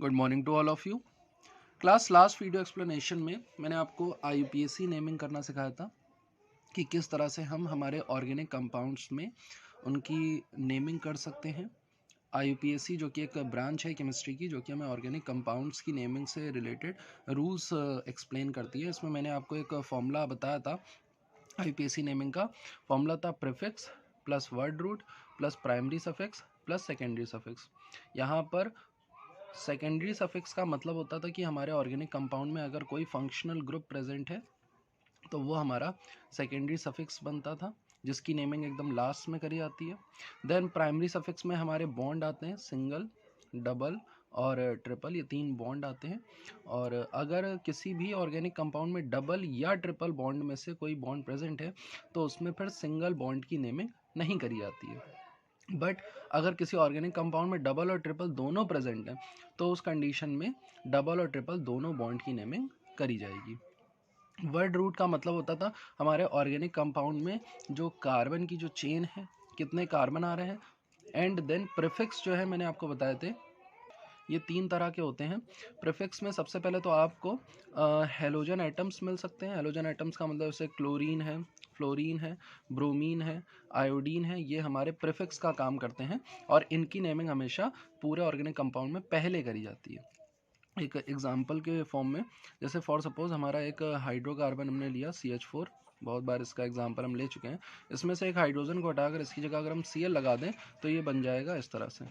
Good morning to all of you. Class last video explanation में मैंने आपको IUPAC naming करना सिखाया था कि किस तरह से हम हमारे ऑर्गेनिक कंपाउंड्स में उनकी नेमिंग कर सकते हैं। IUPAC जो कि एक ब्रांच है केमिस्ट्री की, जो कि हमें ऑर्गेनिक कंपाउंड्स की नेमिंग से रिलेटेड रूल्स एक्सप्लेन करती है। इसमें मैंने आपको एक फॉर्मूला बताया था। IUPAC नेमिंग का फॉर्मूला था prefix plus word root plus primary suffix plus secondary suffix. यहाँ पर सेकेंडरी सफिक्स का मतलब होता था कि हमारे ऑर्गेनिक कंपाउंड में अगर कोई फंक्शनल ग्रुप प्रेजेंट है तो वो हमारा सेकेंडरी सफिक्स बनता था, जिसकी नेमिंग एकदम लास्ट में करी जाती है। देन प्राइमरी सफिक्स में हमारे बॉन्ड आते हैं, सिंगल, डबल और ट्रिपल, ये 3 बॉन्ड आते हैं। और अगर किसी भी ऑर्गेनिक कंपाउंड में डबल या ट्रिपल बॉन्ड में से कोई बॉन्ड प्रेजेंट है तो उसमें फिर सिंगल बॉन्ड की नेमिंग नहीं करी जाती है। बट अगर किसी ऑर्गेनिक कंपाउंड में डबल और ट्रिपल दोनों प्रेजेंट हैं तो उस कंडीशन में डबल और ट्रिपल दोनों बॉन्ड की नेमिंग करी जाएगी। वर्ड रूट का मतलब होता था हमारे ऑर्गेनिक कंपाउंड में जो कार्बन की जो चेन है, कितने कार्बन आ रहे हैं। एंड देन प्रीफिक्स जो है मैंने आपको बताए थे, ये 3 तरह के होते हैं। प्रीफिक्स में सबसे पहले तो आपको हेलोजन एटम्स मिल सकते हैं। हेलोजन एटम्स का मतलब जैसे क्लोरीन है, फ्लोरीन है, ब्रोमीन है, आयोडीन है, ये हमारे प्रीफिक्स का काम करते हैं और इनकी नेमिंग हमेशा पूरे ऑर्गेनिक कंपाउंड में पहले करी जाती है। एक एग्जाम्पल के फॉर्म में, जैसे फॉर सपोज हमारा एक हाइड्रोकार्बन हमने लिया CH4, बहुत बार इसका एग्जाम्पल हम ले चुके हैं। इसमें से एक हाइड्रोजन को हटाकर इसकी जगह अगर हम Cl लगा दें तो ये बन जाएगा इस तरह से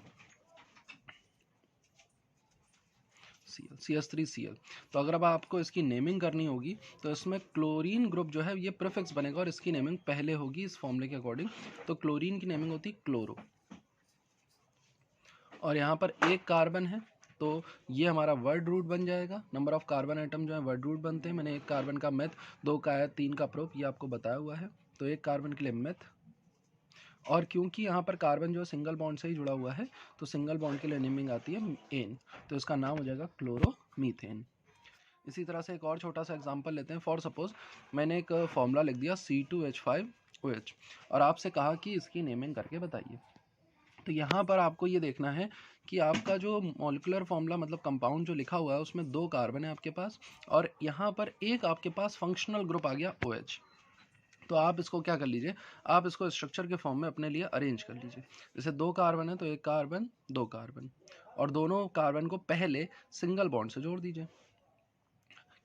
CH3Cl। तो अगर अब आपको इसकी नेमिंग करनी होगी तो इसमें क्लोरीन ग्रुप जो है ये प्रीफिक्स बनेगा और इसकी नेमिंग पहले होगी इस फॉर्मूले के अकॉर्डिंग। तो क्लोरीन की नेमिंग होती क्लोरो। और यहाँ पर एक कार्बन है तो ये हमारा वर्ड रूट बन जाएगा। नंबर ऑफ कार्बन आइटम जो है वर्ड रूट बनते हैं। मैंने एक कार्बन का मेथ, 2 का आयत, 3 का प्रोप, ये आपको बताया हुआ है। तो एक कार्बन के लिए मेथ, और क्योंकि यहाँ पर कार्बन जो सिंगल बॉन्ड से ही जुड़ा हुआ है तो सिंगल बॉन्ड के लिए नेमिंग आती है एन, तो इसका नाम हो जाएगा क्लोरोमीथेन। इसी तरह से एक और छोटा सा एग्जांपल लेते हैं। फॉर सपोज मैंने एक फॉर्मूला लिख दिया C2H5OH और आपसे कहा कि इसकी नेमिंग करके बताइए। तो यहाँ पर आपको ये देखना है कि आपका जो मॉलिक्यूलर फॉर्मूला मतलब कंपाउंड जो लिखा हुआ है उसमें 2 कार्बन है आपके पास और यहाँ पर एक आपके पास फंक्शनल ग्रुप आ गया OH। तो आप इसको क्या कर लीजिए, आप इसको स्ट्रक्चर के फॉर्म में अपने लिए अरेंज कर लीजिए। जैसे 2 कार्बन है तो एक कार्बन, 2 कार्बन, और दोनों कार्बन को पहले सिंगल बॉन्ड से जोड़ दीजिए,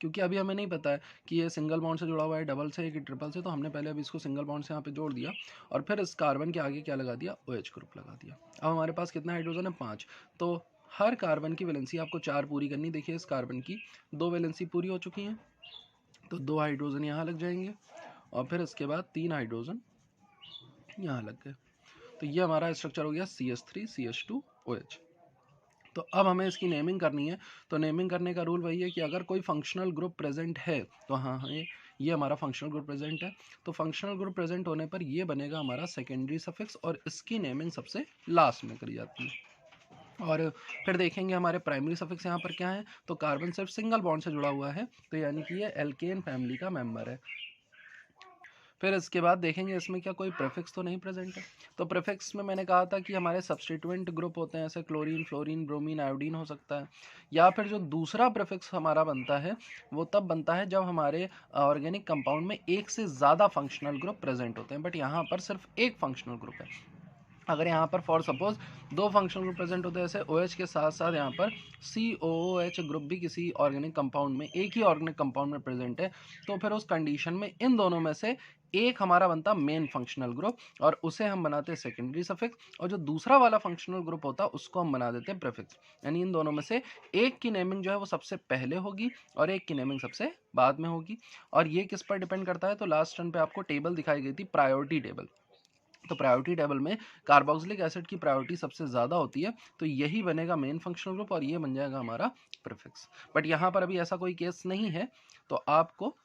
क्योंकि अभी हमें नहीं पता है कि ये सिंगल बॉन्ड से जुड़ा हुआ है, डबल से कि ट्रिपल से, तो हमने पहले अभी इसको सिंगल बॉन्ड से यहाँ पे जोड़ दिया और फिर इस कार्बन के आगे क्या लगा दिया, OH ग्रुप लगा दिया। अब हमारे पास कितना हाइड्रोजन है, 5। तो हर कार्बन की वैलेंसी आपको 4 पूरी करनी। देखिए इस कार्बन की 2 वैलेंसी पूरी हो चुकी हैं तो 2 हाइड्रोजन यहाँ लग जाएंगे और फिर इसके बाद 3 हाइड्रोजन यहाँ लग गए। तो ये हमारा स्ट्रक्चर हो गया CH3CH2OH। तो अब हमें इसकी नेमिंग करनी है। तो नेमिंग करने का रूल वही है कि अगर कोई फंक्शनल ग्रुप प्रेजेंट है तो हाँ ये हमारा फंक्शनल ग्रुप प्रेजेंट है, तो फंक्शनल ग्रुप प्रेजेंट होने पर ये बनेगा हमारा सेकेंडरी सफिक्स और इसकी नेमिंग सबसे लास्ट में करी जाती है। और फिर देखेंगे हमारे प्राइमरी सफिक्स यहाँ पर क्या है, तो कार्बन सिर्फ सिंगल बॉन्ड से जुड़ा हुआ है तो यानी कि ये एल्केन फैमिली का मेंबर है। फिर इसके बाद देखेंगे इसमें क्या कोई प्रीफिक्स तो नहीं प्रेजेंट है। तो प्रीफिक्स में मैंने कहा था कि हमारे सब्स्टिट्यूएंट ग्रुप होते हैं, जैसे क्लोरीन, फ्लोरीन, ब्रोमीन, आयोडीन हो सकता है। या फिर जो दूसरा प्रीफिक्स हमारा बनता है वो तब बनता है जब हमारे ऑर्गेनिक कंपाउंड में एक से ज़्यादा फंक्शनल ग्रुप प्रेजेंट होते हैं, बट यहाँ पर सिर्फ एक फंक्शनल ग्रुप है। अगर यहाँ पर for suppose 2 functional group present होते हैं, जैसे OH के साथ साथ यहाँ पर COOH ग्रुप भी किसी ऑर्गेनिक कंपाउंड में, एक ही ऑर्गेनिक कंपाउंड में प्रेजेंट है, तो फिर उस कंडीशन में इन दोनों में से एक हमारा बनता मेन फंक्शनल ग्रुप और उसे हम बनाते हैं सेकेंडरी सफिक्स, और जो दूसरा वाला फंक्शनल ग्रुप होता है उसको हम बना देते हैं प्रीफिक्स। यानी इन दोनों में से एक की नेमिंग जो है वो सबसे पहले होगी और एक की नेमिंग सबसे बाद में होगी। और ये किस पर डिपेंड करता है, तो लास्ट टर्न पे आपको टेबल दिखाई गई थी, प्रायोरिटी टेबल। तो प्रायोरिटी टेबल में कार्बोक्सिलिक एसिड की प्रायोरिटी सबसे ज़्यादा होती है, तो यही बनेगा मेन फंक्शनल ग्रुप और ये बन जाएगा हमारा प्रीफिक्स। बट यहाँ पर अभी ऐसा कोई केस नहीं है, तो आपको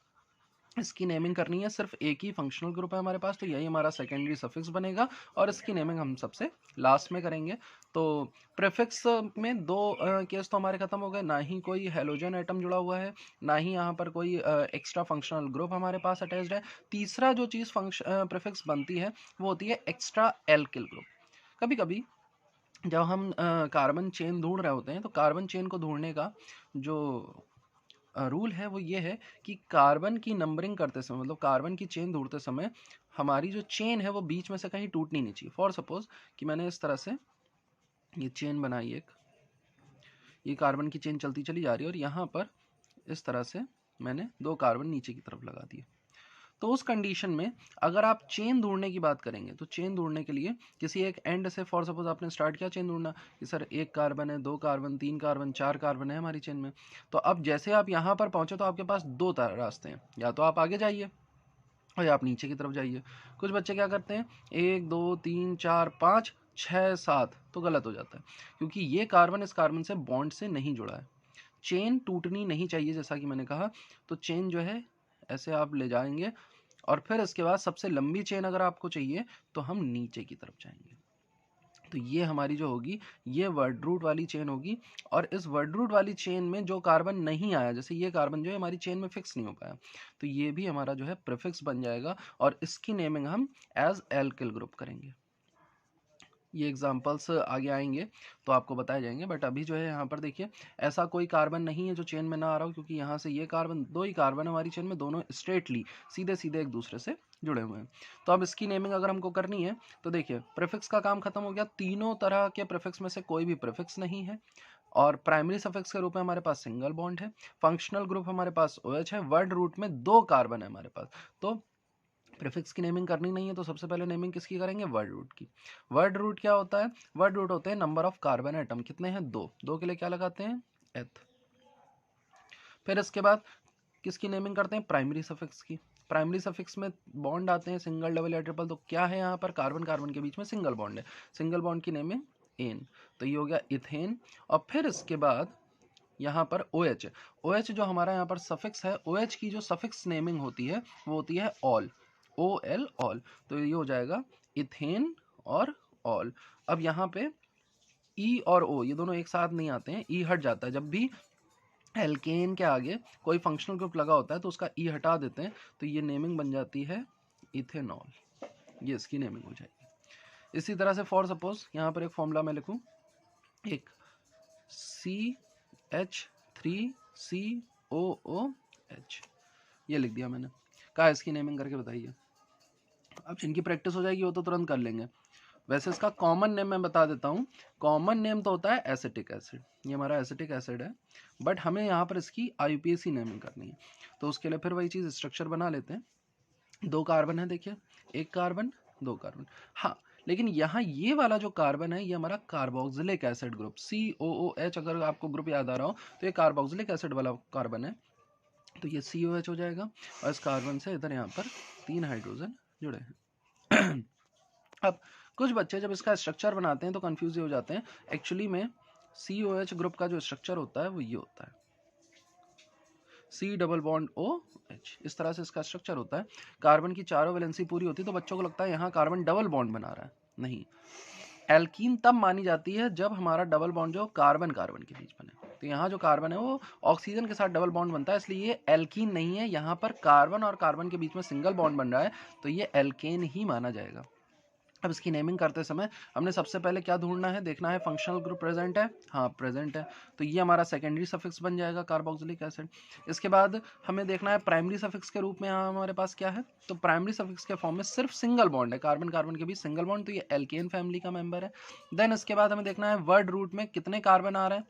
इसकी नेमिंग करनी है। सिर्फ एक ही फंक्शनल ग्रुप है हमारे पास, तो यही हमारा सेकेंडरी सफिक्स बनेगा और इसकी नेमिंग हम सबसे लास्ट में करेंगे। तो प्रीफिक्स में 2 केस तो हमारे खत्म हो गए, ना ही कोई हेलोजन एटम जुड़ा हुआ है, ना ही यहाँ पर कोई एक्स्ट्रा फंक्शनल ग्रुप हमारे पास अटैच्ड है। तीसरा जो चीज़ प्रीफिक्स बनती है वो होती है एक्स्ट्रा एल्किल ग्रुप। कभी कभी जब हम कार्बन चेन ढूंढ रहे होते हैं तो कार्बन चेन को ढूंढने का जो रूल है वो ये है कि कार्बन की नंबरिंग करते समय, मतलब कार्बन की चेन ढूंढते समय हमारी जो चेन है वो बीच में से कहीं टूटनी नहीं चाहिए। फॉर सपोज कि मैंने इस तरह से ये चेन बनाई, एक ये कार्बन की चेन चलती चली जा रही है और यहाँ पर इस तरह से मैंने 2 कार्बन नीचे की तरफ लगा दिए। तो उस कंडीशन में अगर आप चेन ढूंढने की बात करेंगे तो चेन ढूंढने के लिए किसी एक एंड से, फॉर सपोज आपने स्टार्ट किया चेन ढूंढना कि सर 1 कार्बन है, 2 कार्बन, 3 कार्बन, 4 कार्बन है हमारी चेन में। तो अब जैसे आप यहाँ पर पहुंचे तो आपके पास 2 रास्ते हैं, या तो आप आगे जाइए और या आप नीचे की तरफ जाइए। कुछ बच्चे क्या करते हैं 1 2 3 4 5 6 7, तो गलत हो जाता है क्योंकि ये कार्बन इस कार्बन से बॉन्ड से नहीं जुड़ा है। चेन टूटनी नहीं चाहिए जैसा कि मैंने कहा। तो चेन जो है ऐसे आप ले जाएंगे और फिर इसके बाद सबसे लंबी चेन अगर आपको चाहिए तो हम नीचे की तरफ जाएंगे। तो ये हमारी जो होगी ये वर्ड रूट वाली चेन होगी। और इस वर्ड रूट वाली चेन में जो कार्बन नहीं आया, जैसे ये कार्बन जो है हमारी चेन में फिक्स नहीं हो पाया, तो ये भी हमारा जो है प्रीफिक्स बन जाएगा और इसकी नेमिंग हम एज एल्किल ग्रुप करेंगे। ये एग्जाम्पल्स आगे आएंगे तो आपको बताए जाएंगे, बट अभी जो है यहाँ पर देखिए ऐसा कोई कार्बन नहीं है जो चेन में ना आ रहा हो, क्योंकि यहाँ से ये कार्बन, 2 ही कार्बन हमारी चेन में, दोनों स्ट्रेटली सीधे सीधे एक दूसरे से जुड़े हुए हैं। तो अब इसकी नेमिंग अगर हमको करनी है तो देखिए प्रीफिक्स का काम खत्म हो गया। तीनों तरह के प्रीफिक्स में से कोई भी प्रीफिक्स नहीं है और प्राइमरी सफिक्स के रूप में हमारे पास सिंगल बॉन्ड है। फंक्शनल ग्रुप हमारे पास OH है। वर्ड रूट में 2 कार्बन है हमारे पास। तो प्रीफिक्स की नेमिंग करनी नहीं है तो सबसे पहले नेमिंग किसकी करेंगे, वर्ड रूट की। वर्ड रूट क्या होता है, वर्ड रूट होते हैं नंबर ऑफ कार्बन एटम। कितने हैं, 2। 2 के लिए क्या लगाते हैं, एथ। फिर इसके बाद किसकी नेमिंग करते हैं, प्राइमरी सफिक्स की। प्राइमरी सफिक्स में बॉन्ड आते हैं सिंगल, डबल या ट्रिपल। तो क्या है यहाँ पर, कार्बन कार्बन के बीच में सिंगल बॉन्ड है, सिंगल बॉन्ड की नेमिंग एन। तो ये हो गया इथेन। और फिर इसके बाद यहाँ पर OH। OH जो हमारा यहाँ पर सफिक्स है, OH की जो सफिक्स नेमिंग होती है वो होती है ऑल, OL ऑल। तो ये हो जाएगा इथेन और ऑल। अब यहाँ पे E और O ये दोनों एक साथ नहीं आते हैं, E हट जाता है। जब भी एल्केन के आगे कोई फंक्शनल ग्रुप लगा होता है तो उसका E हटा देते हैं, तो ये नेमिंग बन जाती है इथेनॉल। ये इसकी नेमिंग हो जाएगी। इसी तरह से फॉर सपोज यहाँ पर एक फॉर्मूला मैं लिखूँ, एक CH3COOH, ये लिख दिया मैंने। कहा इसकी नेमिंग करके बताइए। अब जिनकी प्रैक्टिस हो जाएगी वो तो तुरंत कर लेंगे। वैसे इसका कॉमन नेम मैं बता देता हूँ। कॉमन नेम तो होता है एसिटिक एसिड, ये हमारा एसिटिक एसिड है, बट हमें यहाँ पर इसकी IUPAC नेमिंग करनी है। तो उसके लिए फिर वही चीज़ स्ट्रक्चर बना लेते हैं। 2 कार्बन है, देखिए 1 कार्बन 2 कार्बन। हाँ, लेकिन यहाँ ये वाला जो कार्बन है ये हमारा कार्बोक्सिलिक एसिड ग्रुप COOH, अगर आपको ग्रुप याद आ रहा हो तो ये कार्बोक्सिलिक एसिड वाला कार्बन है। तो ये COH हो जाएगा और इस कार्बन से इधर यहाँ पर 3 हाइड्रोजन जुड़े हैं। अब कुछ बच्चे जब इसका स्ट्रक्चर बनाते हैं तो कंफ्यूज हो जाते हैं। एक्चुअली में COH ग्रुप का जो स्ट्रक्चर होता है वो ये होता है, C डबल बॉन्ड OH, इस तरह से इसका स्ट्रक्चर होता है। कार्बन की चारों वैलेंसी पूरी होती है तो बच्चों को लगता है यहाँ कार्बन डबल बॉन्ड बना रहा है। नहीं, एल्कीन तब मानी जाती है जब हमारा डबल बॉन्ड जो कार्बन कार्बन के बीच बने। तो यहाँ जो कार्बन है वो ऑक्सीजन के साथ डबल बॉन्ड बनता है, इसलिए ये एल्कीन नहीं है। यहाँ पर कार्बन और कार्बन के बीच में सिंगल बॉन्ड बन रहा है तो ये एल्केन ही माना जाएगा। अब इसकी नेमिंग करते समय हमने सबसे पहले क्या ढूंढना है, देखना है फंक्शनल ग्रुप प्रेजेंट है, हाँ प्रेजेंट है, तो ये हमारा सेकेंडरी सफिक्स बन जाएगा कार्बोक्सिलिक एसिड। इसके बाद हमें देखना है प्राइमरी सफिक्स के रूप में यहाँ हमारे पास क्या है, तो प्राइमरी सफिक्स के फॉर्म में सिर्फ सिंगल बॉन्ड है, कार्बन कार्बन के बीच सिंगल बॉन्ड, तो ये एल्केन फैमिली का मेंबर है। देन इसके बाद हमें देखना है वर्ड रूट में कितने कार्बन आ रहे हैं,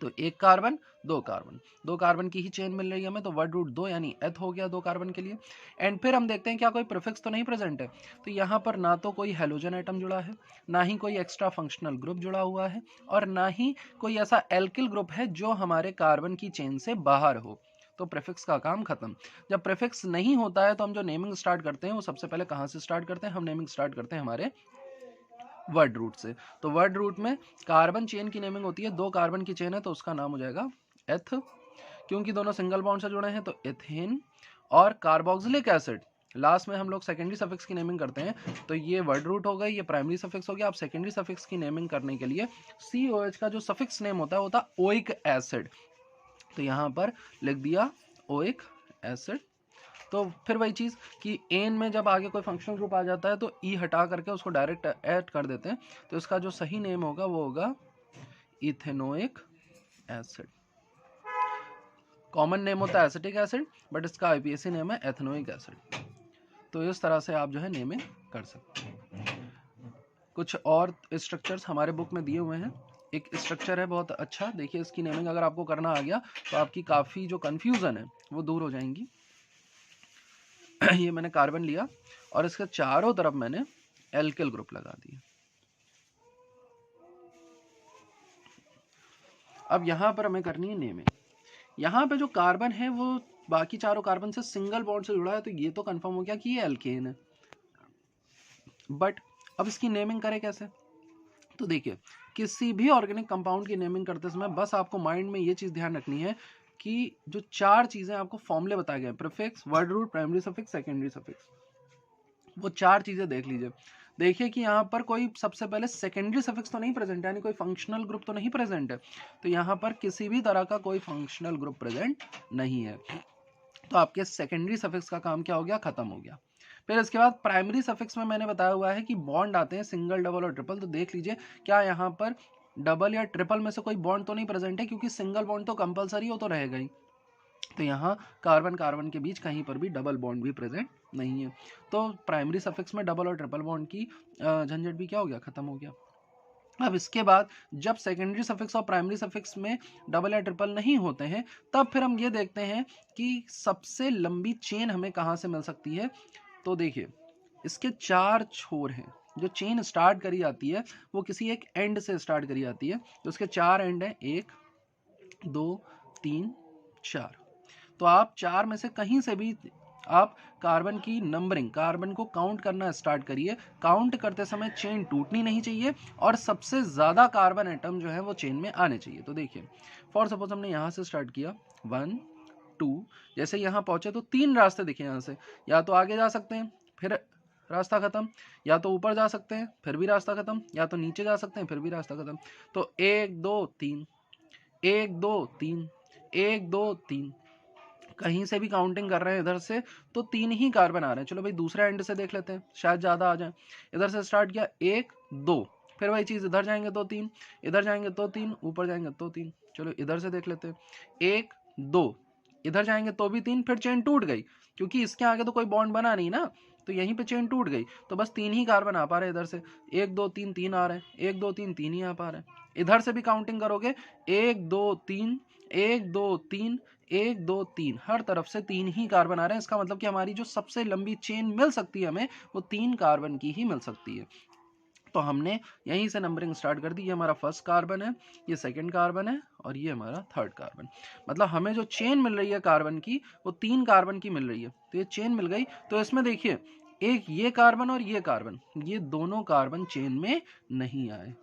तो 1 कार्बन 2 कार्बन, 2 कार्बन की ही चेन मिल रही है हमें, तो वर्ड रूट 2 यानी एथ हो गया 2 कार्बन के लिए। एंड फिर हम देखते हैं क्या कोई प्रीफिक्स तो नहीं प्रेजेंट है, तो यहाँ पर ना तो कोई हेलोजन एटम जुड़ा है, ना ही कोई एक्स्ट्रा फंक्शनल ग्रुप जुड़ा हुआ है, और ना ही कोई ऐसा एल्किल ग्रुप है जो हमारे कार्बन की चेन से बाहर हो। तो प्रीफिक्स का काम खत्म। जब प्रीफिक्स नहीं होता है तो हम जो नेमिंग स्टार्ट करते हैं वो सबसे पहले कहाँ से स्टार्ट करते हैं, हम नेमिंग स्टार्ट करते हैं हमारे वर्ड रूट से। तो वर्ड रूट में कार्बन चेन की नेमिंग होती है, 2 कार्बन की चेन है तो उसका नाम हो जाएगा एथ, क्योंकि दोनों सिंगल बॉन्ड से जुड़े हैं तो एथेन। और कार्बोक्सिलिक एसिड लास्ट में हम लोग सेकेंडरी सफिक्स की नेमिंग करते हैं, तो ये वर्ड रूट हो गई, ये प्राइमरी सफिक्स हो गया। अब सेकेंडरी सफिक्स की नेमिंग करने के लिए COH का जो सफिक्स नेम होता है वो होता है ओइक एसिड, तो यहाँ पर लिख दिया ओइक एसिड। तो फिर वही चीज़ कि एन में जब आगे कोई फंक्शनल ग्रुप आ जाता है तो ई हटा करके उसको डायरेक्ट ऐड कर देते हैं, तो इसका जो सही नेम होगा वो होगा इथेनोइक एसिड। कॉमन नेम होता है एसिटिक एसिड, बट इसका आईपीएसी नेम है एथेनोइक एसिड। तो इस तरह से आप जो है नेमिंग कर सकते हैं। कुछ और स्ट्रक्चर्स हमारे बुक में दिए हुए हैं। एक स्ट्रक्चर है बहुत अच्छा, देखिए इसकी नेमिंग अगर आपको करना आ गया तो आपकी काफ़ी जो कन्फ्यूज़न है वो दूर हो जाएंगी। ये मैंने कार्बन लिया और इसके चारों तरफ मैंने एल्किल ग्रुप लगा दिए। अब यहाँ पर हमें करनी है नेमिंग। यहाँ पे जो कार्बन है वो बाकी चारों कार्बन से सिंगल बॉन्ड से जुड़ा है, तो ये तो कंफर्म हो गया कि ये एल्केन है। बट अब इसकी नेमिंग करें कैसे? तो देखिए, किसी भी ऑर्गेनिक कंपाउंड की नेमिंग करते समय बस आपको माइंड में ये चीज़ ध्यान रखनी है कि जो चार चीज़ें आपको फॉर्मूले बताए गए, prefix, word root, primary suffix, secondary suffix, वो चार चीज़ें देख लीजिए। देखिए कि यहाँ पर कोई सबसे पहले सेकेंडरी सफिक्स तो नहीं प्रेजेंट है, यानी कोई फंक्शनल ग्रुप तो नहीं प्रेजेंट है, तो यहाँ पर किसी भी तरह का कोई फंक्शनल ग्रुप प्रेजेंट नहीं है, तो आपके सेकेंडरी सफिक्स का काम क्या हो गया, खत्म हो गया। फिर इसके बाद प्राइमरी सफिक्स में मैंने बताया हुआ है कि बॉन्ड आते हैं सिंगल, डबल और ट्रिपल, तो देख लीजिए क्या यहाँ पर डबल या ट्रिपल में से कोई बॉन्ड तो नहीं प्रेजेंट है, क्योंकि सिंगल बॉन्ड तो कंपलसरी हो तो रहेगा ही, तो यहाँ कार्बन कार्बन के बीच कहीं पर भी डबल बॉन्ड भी प्रेजेंट नहीं है, तो प्राइमरी सफिक्स में डबल और ट्रिपल बॉन्ड की झंझट भी क्या हो गया, खत्म हो गया। अब इसके बाद जब सेकेंडरी सफिक्स और प्राइमरी सफिक्स में डबल या ट्रिपल नहीं होते हैं, तब फिर हम ये देखते हैं कि सबसे लंबी चेन हमें कहाँ से मिल सकती है। तो देखिए इसके चार छोर हैं, जो चेन स्टार्ट करी जाती है वो किसी एक एंड से स्टार्ट करी जाती है, तो उसके चार एंड हैं, 1 2 3 4। तो आप चार में से कहीं से भी आप कार्बन की नंबरिंग, कार्बन को काउंट करना स्टार्ट करिए। काउंट करते समय चेन टूटनी नहीं चाहिए और सबसे ज़्यादा कार्बन एटम जो है वो चेन में आने चाहिए। तो देखिए फॉर सपोज हमने यहाँ से स्टार्ट किया 1 2, जैसे यहाँ पहुँचे तो 3 रास्ते दिखे यहाँ से, या तो आगे जा सकते हैं फिर रास्ता खत्म, या तो ऊपर जा सकते हैं फिर भी रास्ता खत्म, या तो नीचे जा सकते हैं फिर भी रास्ता खत्म। तो 1 2 3 1 2 3 1 2 3, कहीं से भी काउंटिंग कर रहे हैं इधर से तो 3 ही कार्बन आ रहे हैं। चलो भाई दूसरा एंड से देख लेते हैं, शायद ज़्यादा आ जाए। इधर से स्टार्ट किया 1 2, फिर वही चीज़ इधर जाएंगे तो 3, इधर जाएंगे तो 3, ऊपर जाएंगे तो 3। चलो इधर से देख लेते हैं 1 2, इधर जाएंगे तो भी 3, फिर चेन टूट गई क्योंकि इसके आगे तो कोई बॉन्ड बना नहीं ना, तो यहीं पे चेन टूट गई, तो बस 3 ही कार्बन आ पा रहे हैं इधर से। 1 2 3 3 आ रहे हैं, 1 2 3 3 ही आ पा रहे हैं। इधर से भी काउंटिंग करोगे 1 2 3 1 2 3 1 2 3, हर तरफ से 3 ही कार्बन आ रहे हैं। इसका मतलब कि हमारी जो सबसे लंबी चेन मिल सकती है हमें वो 3 कार्बन की ही मिल सकती है। तो हमने यहीं से नंबरिंग स्टार्ट कर दी। ये हमारा फर्स्ट कार्बन है, ये सेकंड कार्बन है और ये हमारा थर्ड कार्बन। मतलब हमें जो चेन मिल रही है कार्बन की वो 3 कार्बन की मिल रही है, तो ये चेन मिल गई। तो इसमें देखिए एक ये कार्बन और ये कार्बन, ये दोनों कार्बन चेन में नहीं आए।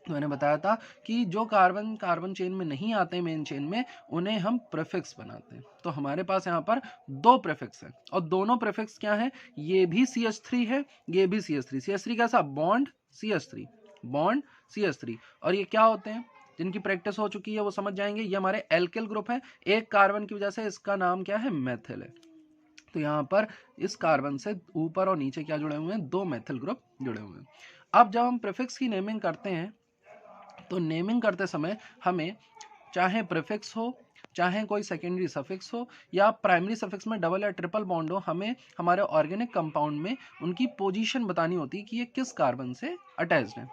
तो मैंने बताया था कि जो कार्बन कार्बन चेन में नहीं आते मेन चेन में, उन्हें हम प्रीफिक्स बनाते हैं। तो हमारे पास यहाँ पर 2 प्रीफिक्स हैं और दोनों प्रीफिक्स क्या है, ये भी CH3 है, ये भी CH3। CH3 कैसा, बॉन्ड CH3, बॉन्ड CH3। और ये क्या होते हैं, जिनकी प्रैक्टिस हो चुकी है वो समझ जाएंगे, ये हमारे एल्किल ग्रुप है। एक कार्बन की वजह से इसका नाम क्या है, मेथिल है। तो यहाँ पर इस कार्बन से ऊपर और नीचे क्या जुड़े हुए हैं, 2 मेथिल ग्रुप जुड़े हुए हैं। अब जब हम प्रीफिक्स की नेमिंग करते हैं तो नेमिंग करते समय हमें चाहे प्रीफिक्स हो, चाहे कोई सेकेंडरी सफिक्स हो या प्राइमरी सफिक्स में डबल या ट्रिपल बॉन्ड हो, हमें हमारे ऑर्गेनिक कंपाउंड में उनकी पोजीशन बतानी होती है कि ये किस कार्बन से अटैच्ड है।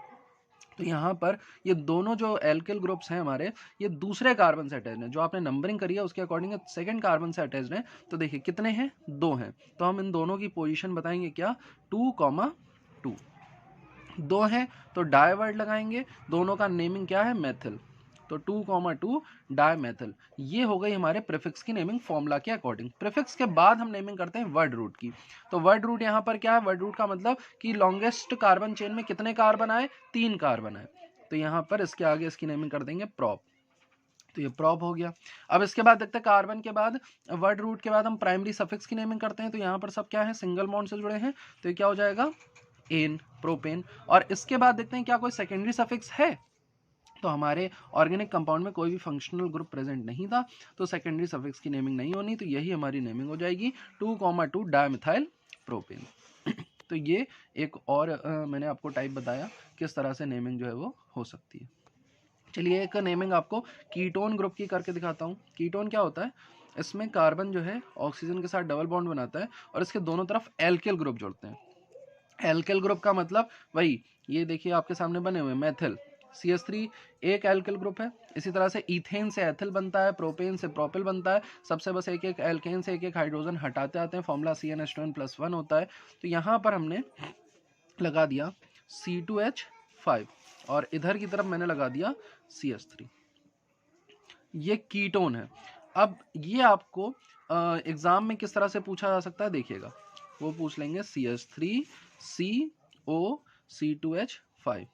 तो यहाँ पर ये दोनों जो एल्किल ग्रुप्स हैं हमारे, ये दूसरे कार्बन से अटैच्ड हैं। जो आपने नंबरिंग करी है उसके अकॉर्डिंग सेकंड कार्बन से अटैच्ड हैं। तो देखिए कितने हैं, 2 हैं। तो हम इन दोनों की पोजीशन बताएंगे क्या, 2,2। 2 है तो डाई वर्ड लगाएंगे, दोनों का नेमिंग क्या है, मेथिल। तो 2,2 डाई मेथिल। ये हो गई हमारे प्रीफिक्स की नेमिंग फॉर्मूला के अकॉर्डिंग। प्रीफिक्स के बाद हम नेमिंग करते हैं वर्ड रूट की। तो वर्ड रूट यहाँ पर क्या है, वर्ड रूट का मतलब कि लॉन्गेस्ट कार्बन चेन में कितने कार्बन आए, 3 कार्बन आए। तो यहाँ पर इसके आगे इसकी नेमिंग कर देंगे प्रॉप। तो ये प्रॉप हो गया। अब इसके बाद देखते हैं कार्बन के बाद वर्ड रूट के बाद हम प्राइमरी सफिक्स की नेमिंग करते हैं। तो यहाँ पर सब क्या है, सिंगल बॉन्ड से जुड़े हैं, तो ये क्या हो जाएगा, एन, प्रोपेन। और इसके बाद देखते हैं क्या कोई सेकेंडरी सफिक्स है, तो हमारे ऑर्गेनिक कंपाउंड में कोई भी फंक्शनल ग्रुप प्रेजेंट नहीं था, तो सेकेंडरी सफिक्स की नेमिंग नहीं होनी, तो यही हमारी नेमिंग हो जाएगी 2,2 डायमिथाइल प्रोपेन। तो ये एक और मैंने आपको टाइप बताया किस तरह से नेमिंग जो है वो हो सकती है। चलिए एक नेमिंग आपको कीटोन ग्रुप की करके दिखाता हूँ। कीटोन क्या होता है, इसमें कार्बन जो है ऑक्सीजन के साथ डबल बॉन्ड बनाता है और इसके दोनों तरफ एल्किल ग्रुप जोड़ते हैं। एल्किल ग्रुप का मतलब वही, ये देखिए आपके सामने बने हुए मेथिल CH3 एक एल्किल ग्रुप है। इसी तरह से इथेन से एथिल बनता है, प्रोपेन से प्रोपिल बनता है, सबसे बस एक एक एल्केन से एक एक हाइड्रोजन हटाते आते हैं, फॉर्मूला CnH2n+1 होता है। तो यहाँ पर हमने लगा दिया C2H5 और इधर की तरफ मैंने लगा दिया CH3। ये कीटोन है। अब ये आपको एग्जाम में किस तरह से पूछा जा सकता है, देखिएगा वो पूछ लेंगे CH3CO C2H5।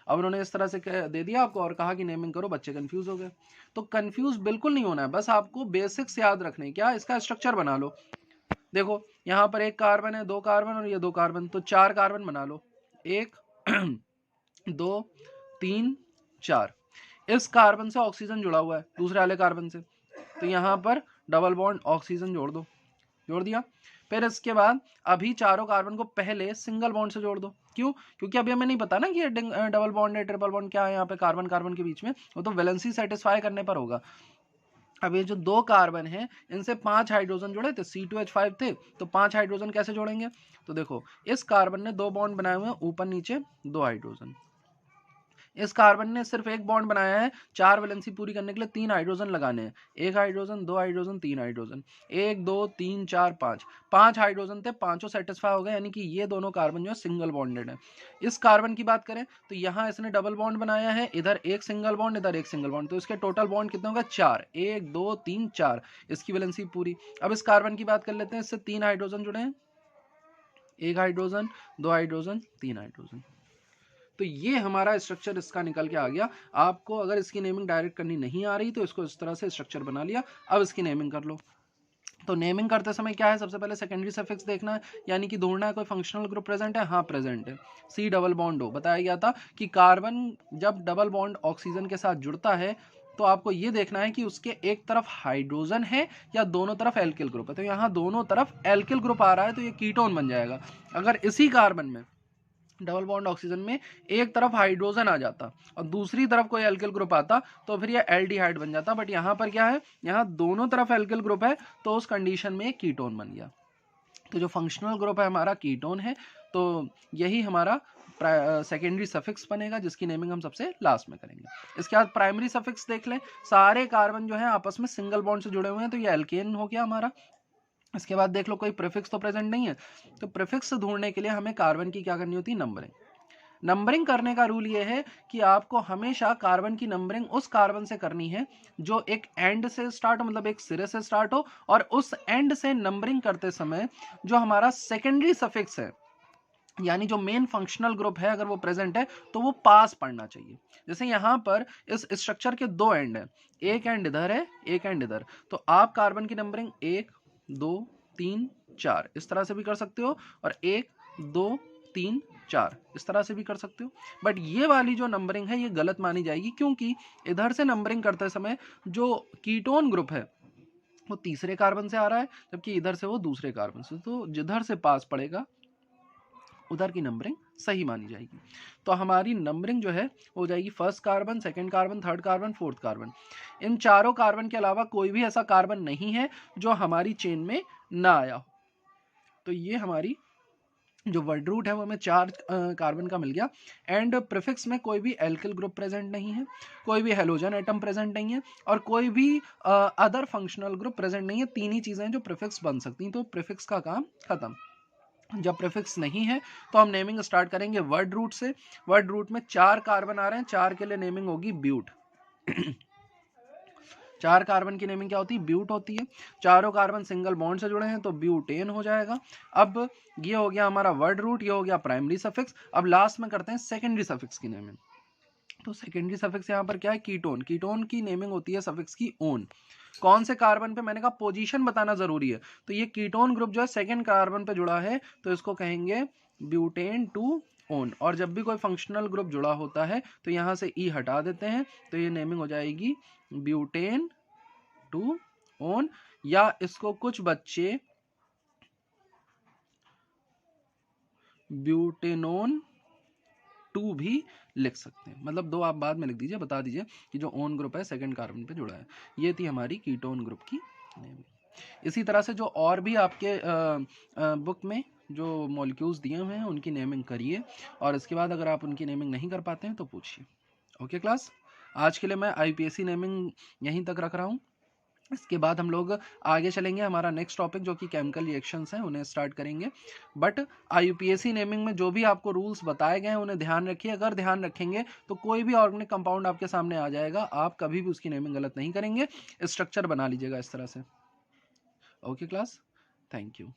अब उन्होंने इस तरह से दे दिया आपको और कहा कि नेमिंग करो, बच्चे कंफ्यूज हो गए। तो कंफ्यूज बिल्कुल नहीं होना है, बस आपको बेसिक्स याद रखने, क्या इसका स्ट्रक्चर बना लो। देखो यहाँ पर एक कार्बन है, 2 कार्बन और ये 2 कार्बन, तो 4 कार्बन बना लो, 1 2 3 4। इस कार्बन से ऑक्सीजन जुड़ा हुआ है दूसरे वाले कार्बन से, तो यहाँ पर डबल बॉन्ड ऑक्सीजन जोड़ दो, जोड़ दिया। फिर इसके बाद अभी चारों कार्बन को पहले सिंगल बॉन्ड से जोड़ दो। क्यों? क्योंकि अभी हमें नहीं पता ना कि ये डबल बॉन्ड है ट्रिपल बॉन्ड क्या है यहाँ पे कार्बन कार्बन के बीच में, वो तो वैलेंसी सेटिस्फाई करने पर होगा। अब ये जो 2 कार्बन है इनसे 5 हाइड्रोजन जुड़े थे, C2H5 थे, तो 5 हाइड्रोजन कैसे जोड़ेंगे, तो देखो इस कार्बन ने 2 बॉन्ड बनाए हुए हैं ऊपर नीचे 2 हाइड्रोजन, इस कार्बन ने सिर्फ एक बॉन्ड बनाया है, 4 वैलेंसी पूरी करने के लिए 3 हाइड्रोजन लगाने हैं, 1 हाइड्रोजन 2 हाइड्रोजन 3 हाइड्रोजन, 1 2 3 4 5 हाइड्रोजन थे, पांचों सेटिस्फाई हो गए, यानी कि ये दोनों कार्बन जो है सिंगल बॉन्डेड है। इस कार्बन की बात करें तो यहाँ इसने डबल बॉन्ड बनाया है, इधर एक सिंगल बॉन्ड इधर एक सिंगल बॉन्ड, तो इसके टोटल बॉन्ड कितने होंगे 4, 1 2 3 4, इसकी वैलेंसी पूरी। अब इस कार्बन की बात कर लेते हैं, इससे 3 हाइड्रोजन जुड़े हैं, 1 हाइड्रोजन 2 हाइड्रोजन 3 हाइड्रोजन, तो ये हमारा स्ट्रक्चर इसका निकल के आ गया। आपको अगर इसकी नेमिंग डायरेक्ट करनी नहीं आ रही तो इसको इस तरह से स्ट्रक्चर बना लिया। अब इसकी नेमिंग कर लो। तो नेमिंग करते समय क्या है, सबसे पहले सेकेंडरी सफिक्स देखना है, यानी कि ढूंढना है कोई फंक्शनल ग्रुप प्रेजेंट है, हाँ प्रेजेंट है। C डबल बॉन्ड हो, बताया गया था कि कार्बन जब डबल बॉन्ड ऑक्सीजन के साथ जुड़ता है तो आपको ये देखना है कि उसके एक तरफ हाइड्रोजन है या दोनों तरफ एल्किल ग्रुप है। तो यहाँ दोनों तरफ एल्किल ग्रुप आ रहा है तो ये कीटोन बन जाएगा। अगर इसी कार्बन में डबल बॉन्ड ऑक्सीजन में एक तरफ हाइड्रोजन आ जाता और दूसरी तरफ कोई एल्किल ग्रुप आता तो फिर ये एल्डिहाइड बन जाता, बट यहाँ पर क्या है, यहाँ दोनों तरफ एल्किल ग्रुप है, तो उस कंडीशन में कीटोन बन गया। तो जो फंक्शनल ग्रुप है हमारा कीटोन है, तो यही हमारा सेकेंडरी सफिक्स बनेगा, जिसकी नेमिंग हम सबसे लास्ट में करेंगे। इसके बाद प्राइमरी सफिक्स देख लें, सारे कार्बन जो है आपस में सिंगल बॉन्ड से जुड़े हुए हैं, तो ये एल्केन हो गया हमारा। इसके बाद देख लो कोई प्रीफिक्स तो प्रेजेंट नहीं है, तो प्रीफिक्स ढूंढने के लिए हमें कार्बन की क्या करनी होती है, नंबरिंग। नंबरिंग करने का रूल ये है कि आपको हमेशा कार्बन की नंबरिंग उस कार्बन से करनी है जो एक एंड से स्टार्ट हो, मतलब एक सिरे से स्टार्ट हो, और उस एंड से नंबरिंग करते समय जो हमारा सेकेंडरी सफिक्स है, यानी जो मेन फंक्शनल ग्रुप है, अगर वो प्रेजेंट है तो वो पास पढ़ना चाहिए। जैसे यहाँ पर इस स्ट्रक्चर के 2 एंड है, एक एंड इधर है एक एंड इधर, तो आप कार्बन की नंबरिंग 1 2 3 4 इस तरह से भी कर सकते हो, और 1 2 3 4 इस तरह से भी कर सकते हो। बट ये वाली जो नंबरिंग है ये गलत मानी जाएगी, क्योंकि इधर से नंबरिंग करते समय जो कीटोन ग्रुप है वो तीसरे कार्बन से आ रहा है, जबकि इधर से वो दूसरे कार्बन से, तो जिधर से पास पड़ेगा उधर की नंबरिंग सही मानी जाएगी। तो हमारी नंबरिंग जो है हो जाएगी first carbon, second carbon, third carbon, fourth carbon. इन चारों कार्बन के अलावा कोई भी ऐसा कार्बन नहीं है जो हमारी चेन में ना आया हो। तो ये हमारी जो वर्ड रूट है वो हमें 4 कार्बन का मिल गया। एंड प्रीफिक्स में कोई भी एल्किल ग्रुप प्रेजेंट नहीं है, कोई भी हेलोजन एटम प्रेजेंट नहीं है, और कोई भी अदर फंक्शनल ग्रुप प्रेजेंट नहीं है। 3 ही चीजें जो प्रीफिक्स बन सकती हैं, तो प्रीफिक्स का काम खत्म। जब प्रीफिक्स नहीं है तो हम नेमिंग स्टार्ट करेंगे वर्ड रूट से। वर्ड रूट में 4 कार्बन आ रहे हैं, 4 के लिए नेमिंग होगी ब्यूट। 4 कार्बन की नेमिंग क्या होती है, ब्यूट होती है। चारों कार्बन सिंगल बॉन्ड से जुड़े हैं तो ब्यूटेन हो जाएगा। अब ये हो गया हमारा वर्ड रूट, ये हो गया प्राइमरी सफिक्स। अब लास्ट में करते हैं सेकेंडरी सफिक्स की नेमिंग। तो सेकेंडरी सफिक्स यहाँ पर क्या है, कीटोन। कीटोन की नेमिंग होती है सफिक्स की ओन। कौन से कार्बन पे, मैंने कहा पोजीशन बताना जरूरी है, तो ये कीटोन ग्रुप जो है सेकेंड कार्बन पे जुड़ा है, तो इसको कहेंगे ब्यूटेन टू ओन, और जब भी कोई फंक्शनल ग्रुप जुड़ा होता है तो यहाँ से ई हटा देते हैं, तो ये नेमिंग हो जाएगी ब्यूटेन टू ओन, या इसको कुछ बच्चे ब्यूटेनोन टू भी लिख सकते हैं। मतलब दो आप बाद में लिख दीजिए, बता दीजिए कि जो ओन ग्रुप है सेकंड कार्बन पे जुड़ा है। ये थी हमारी कीटोन ग्रुप की नेमिंग। इसी तरह से जो और भी आपके बुक में जो मॉलिक्यूल्स दिए हुए हैं उनकी नेमिंग करिए, और इसके बाद अगर आप उनकी नेमिंग नहीं कर पाते हैं तो पूछिए। ओके क्लास, आज के लिए मैं आईपीएससी नेमिंग यहीं तक रख रहा हूँ। इसके बाद हम लोग आगे चलेंगे, हमारा नेक्स्ट टॉपिक जो कि केमिकल रिएक्शंस हैं उन्हें स्टार्ट करेंगे। बट आईयूपीएसी नेमिंग में जो भी आपको रूल्स बताए गए हैं उन्हें ध्यान रखिए। अगर ध्यान रखेंगे तो कोई भी ऑर्गेनिक कंपाउंड आपके सामने आ जाएगा, आप कभी भी उसकी नेमिंग गलत नहीं करेंगे। स्ट्रक्चर बना लीजिएगा इस तरह से। Okay class, thank you.